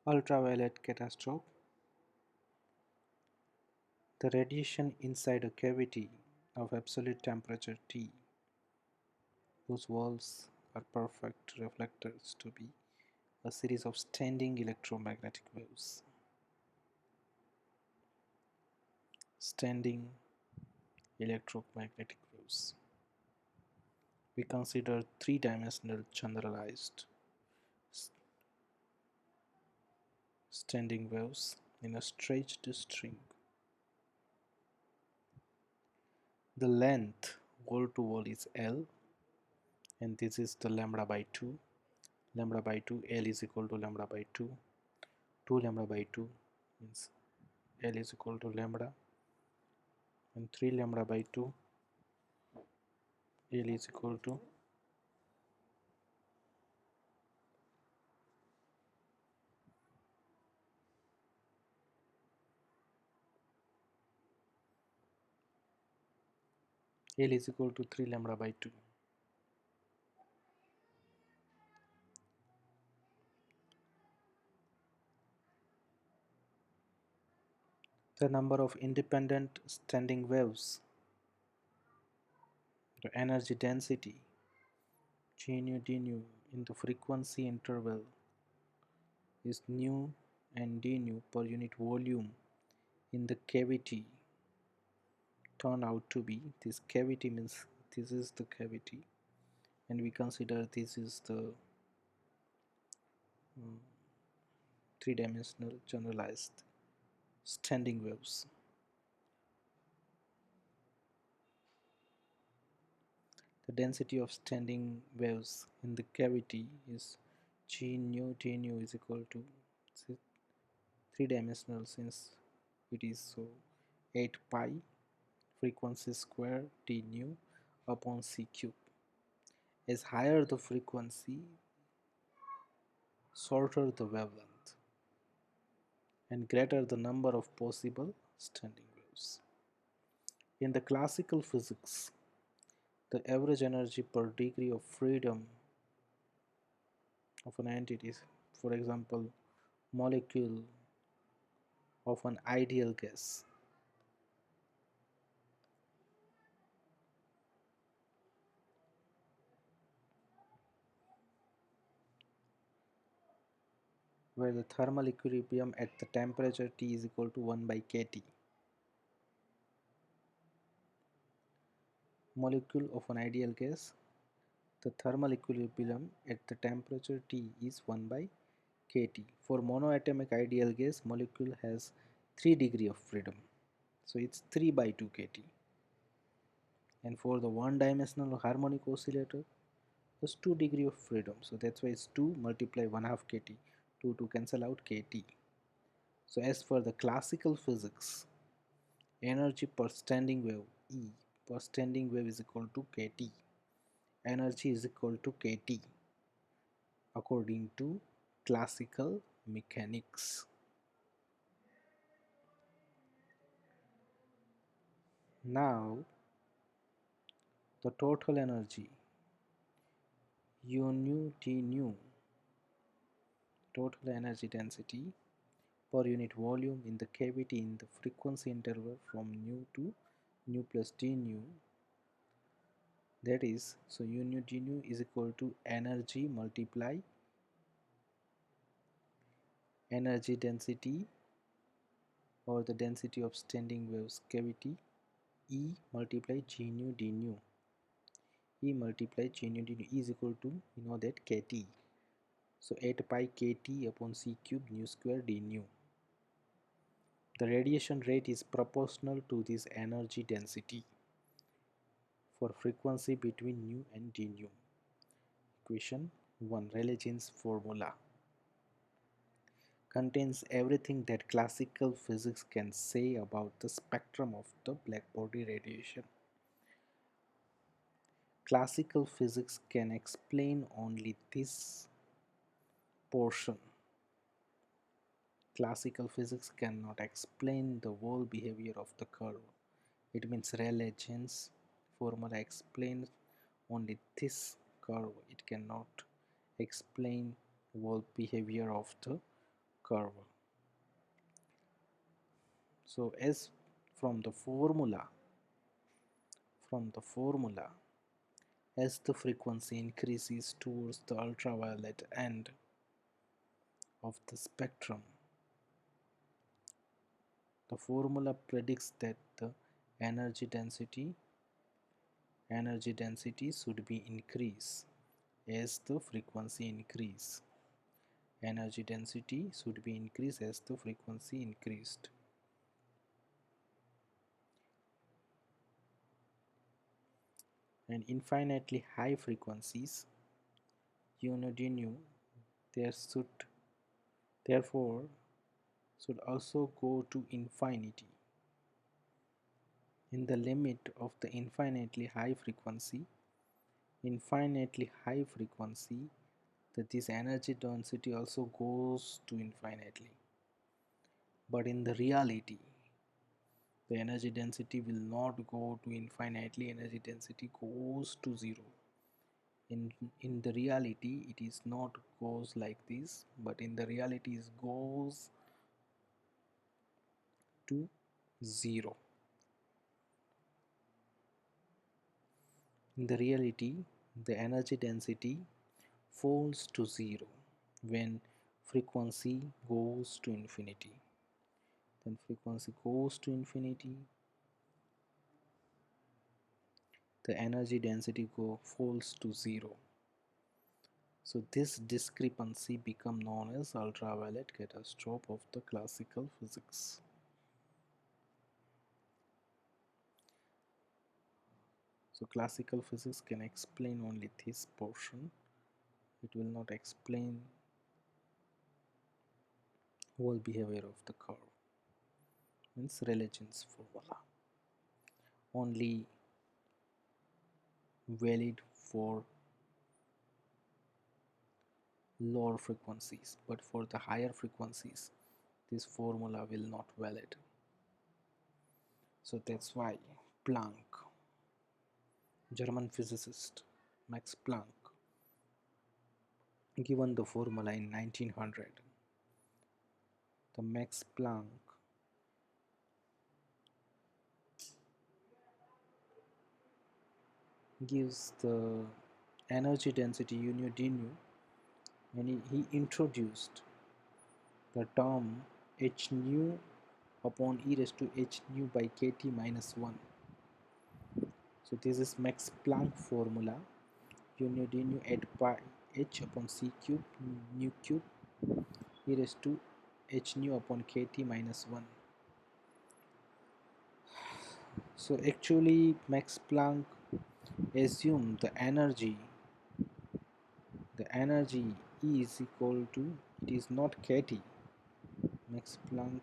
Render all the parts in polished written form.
Ultraviolet catastrophe: the radiation inside a cavity of absolute temperature T, whose walls are perfect reflectors to be a series of standing electromagnetic waves. Standing electromagnetic waves. We consider three-dimensional generalized standing waves in a stretched string. The length wall to wall is L, and this is the lambda by 2. Lambda by 2, L is equal to lambda by 2. 2 lambda by 2 means L is equal to lambda, and 3 lambda by 2, L is equal to L is equal to 3 lambda by 2. The number of independent standing waves, the energy density G nu d nu in the frequency interval is nu and d nu per unit volume in the cavity turn out to be, this cavity means this is the cavity, and we consider this is the three-dimensional generalized standing waves. The density of standing waves in the cavity is G nu d nu is equal to three-dimensional since it is so 8 pi frequency square d nu upon c cube. As higher the frequency, shorter the wavelength, and greater the number of possible standing waves. In the classical physics, the average energy per degree of freedom of an entity, for example, molecule of an ideal gas, where the thermal equilibrium at the temperature T is equal to 1 by kT. Molecule of an ideal gas, the thermal equilibrium at the temperature T is 1 by kT. For monoatomic ideal gas, molecule has 3 degree of freedom, so it's 3 by 2 kT. And for the one-dimensional harmonic oscillator, there's 2 degree of freedom, so that's why it's 2 multiply 1 half kT, 2 to cancel out kT. So as for the classical physics, energy per standing wave, E per standing wave is equal to kT. Energy is equal to kT according to classical mechanics. Now the total energy U nu T nu, total energy density per unit volume in the cavity in the frequency interval from nu to nu plus d nu, that is, so u nu d nu is equal to energy multiply energy density or the density of standing waves cavity E multiply g nu d nu. E multiply g nu d nu is equal to, you know that, kT. So 8 pi kT upon c cube nu square d nu. The radiation rate is proportional to this energy density for frequency between nu and d nu. Equation 1, Rayleigh-Jeans formula, contains everything that classical physics can say about the spectrum of the blackbody radiation. Classical physics can explain only this portion. Classical physics cannot explain the whole behavior of the curve. It means Rayleigh-Jeans formula explains only this curve. It cannot explain whole behavior of the curve. So as from the formula, from the formula, as the frequency increases towards the ultraviolet end of the spectrum, the formula predicts that the energy density should be increased as the frequency increase. Energy density should be increased as the frequency increased. And infinitely high frequencies, you know, there should therefore should also go to infinity. In the limit of the infinitely high frequency, that this energy density also goes to infinitely. But in the reality, the energy density will not go to infinitely, energy density goes to zero. In the reality, it is not goes like this, but in the reality it goes to zero. In the reality, the energy density falls to zero when frequency goes to infinity. Then frequency goes to infinity, the energy density falls to zero. So this discrepancy become known as ultraviolet catastrophe of the classical physics. So classical physics can explain only this portion. It will not explain whole behavior of the curve. Means Religion's formula. Only valid for lower frequencies, but for the higher frequencies this formula will not valid. So that's why Planck, German physicist Max Planck, given the formula in 1900. The Max Planck gives the energy density u nu d nu, and he introduced the term h nu upon e raised to h nu by kt minus 1. So this is Max Planck formula, u nu d nu at pi h upon c cube nu cube e raised to h nu upon kt minus 1. So actually Max Planck assumed the energy E is equal to, it is not kT. Max Planck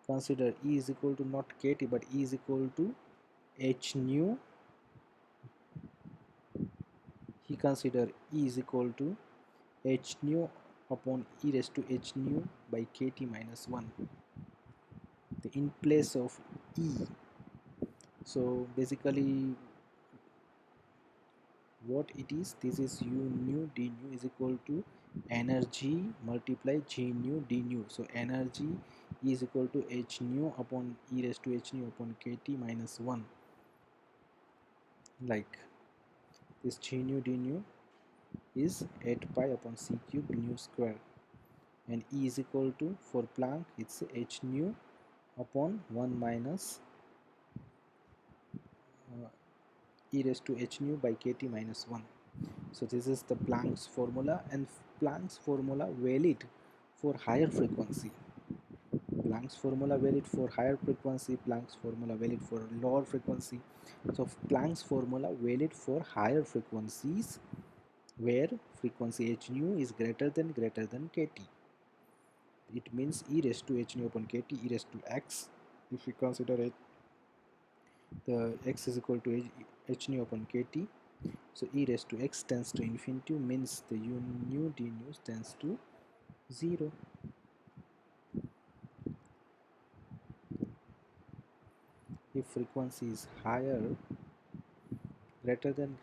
consider E is equal to not kT but E is equal to h nu. He consider E is equal to h nu upon e raised to h nu by kt minus 1. In place of E, so basically what it is, this is u nu d nu is equal to energy multiply g nu d nu. So energy is equal to h nu upon e raised to h nu upon kt minus 1, like this g nu d nu is 8 pi upon c cube nu square, and E is equal to, for Planck it's h nu upon 1 minus e raised to h nu by kt minus 1. So this is the Planck's formula, and Planck's formula valid for higher frequency. Planck's formula valid for higher frequency, Planck's formula valid for lower frequency. So Planck's formula valid for higher frequencies where frequency h nu is greater than kt. It means e raised to h nu upon kt, e raised to x. If we consider it, the x is equal to h nu upon kt, so e raised to x tends to infinity, means the u nu d nu tends to 0. If frequency is higher, greater than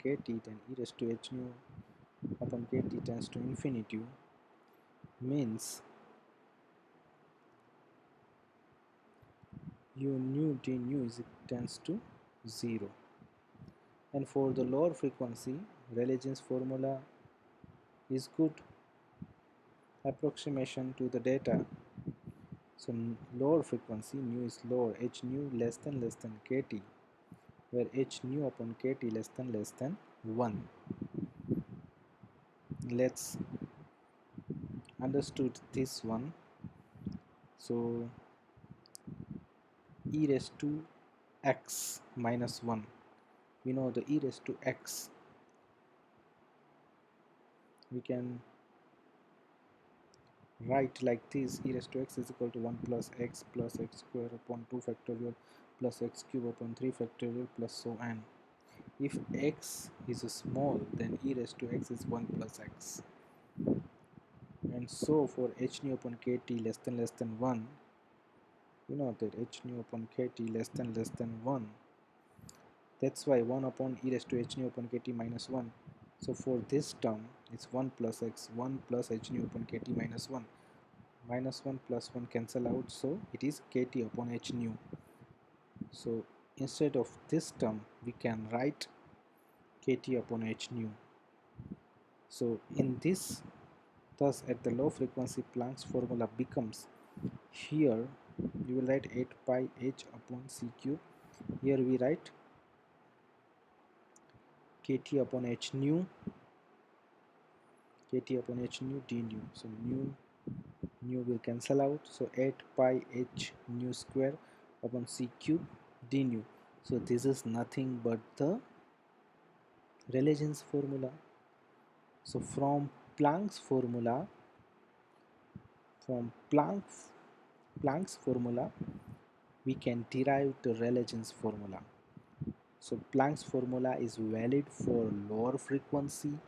kt, then e raised to h nu upon kt tends to infinity, means u nu d nu is tends to 0. And for the lower frequency, Rayleigh's formula is good approximation to the data. So lower frequency nu is lower, h nu less than kt, where h nu upon kt less than 1. Let's understood this one. So e raised to x minus 1, we know the e raised to x, we can write like this: e raised to x is equal to 1 plus x square upon 2 factorial plus x cube upon 3 factorial plus so on. If x is small, then e raised to x is 1 plus x. And so for h nu upon kt less than 1, you know that h nu upon kt less than 1, that's why 1 upon e raised to h nu upon kt minus 1. So for this term it's 1 plus x, 1 plus h nu upon kt minus 1. Minus 1 plus 1 cancel out, so it is kt upon h nu. So instead of this term we can write kt upon h nu. So in this, thus at the low frequency Planck's formula becomes, here you will write 8 pi h upon c cube, here we write kt upon h nu, kt upon h nu d nu. So nu will cancel out, so 8 pi h nu square upon c cube d nu. So this is nothing but the Rayleigh's formula. So from Planck's formula, from Planck's formula, we can derive the Rayleigh's formula. So Planck's formula is valid for lower frequency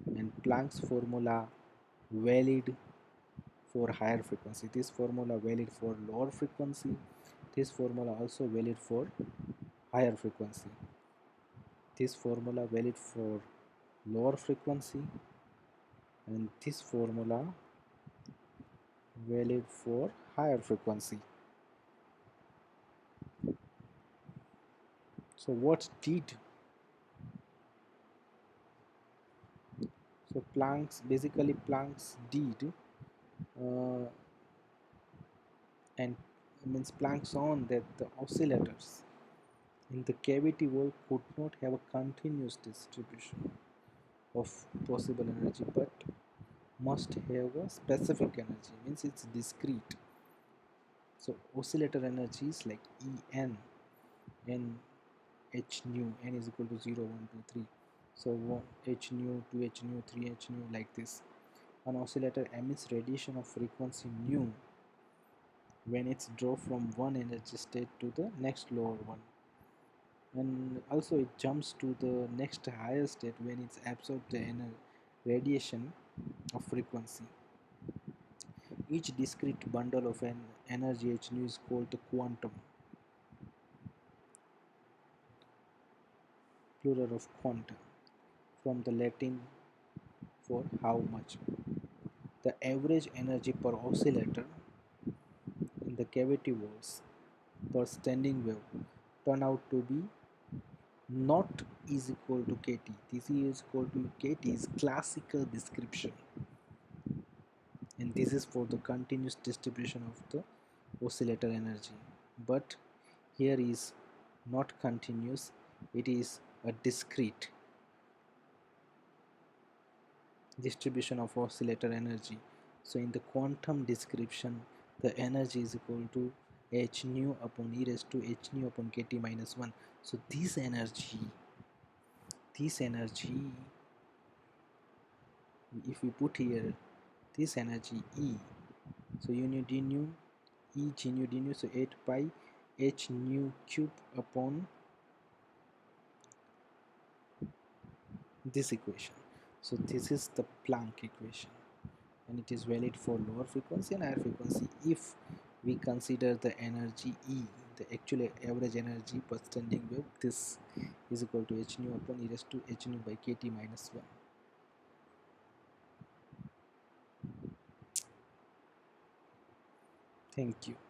and Planck's formula valid for higher frequency. This formula valid for lower frequency, this formula also valid for higher frequency. This formula valid for lower frequency and this formula valid for higher frequency. So what did, so Planck's did and means Planck shown that the oscillators in the cavity wall could not have a continuous distribution of possible energy but must have a specific energy, means it's discrete. So oscillator energy is like En, n h nu, n is equal to 0 1 2 3, so h nu 2 h nu 3 h nu, like this. An oscillator emits radiation of frequency nu when it's draw from one energy state to the next lower one, and also it jumps to the next higher state when it's absorbed the radiation of frequency. Each discrete bundle of an energy h nu is called the quantum, plural of quanta, from the Latin for how much. The average energy per oscillator in the cavity walls per standing wave turn out to be not is equal to kt. This is equal to kt is classical description, and this is for the continuous distribution of the oscillator energy. But here is not continuous, it is a discrete distribution of oscillator energy. So in the quantum description, the energy is equal to h nu upon e raised to h nu upon kt minus 1. So this energy, if we put here this energy E, so u nu d nu E g nu d nu, so 8 pi h nu cube upon this equation. So this is the Planck equation, and it is valid for lower frequency and higher frequency if we consider the energy E, the actual average energy per standing wave. This is equal to h nu upon e raised to h nu by kt minus 1. Thank you.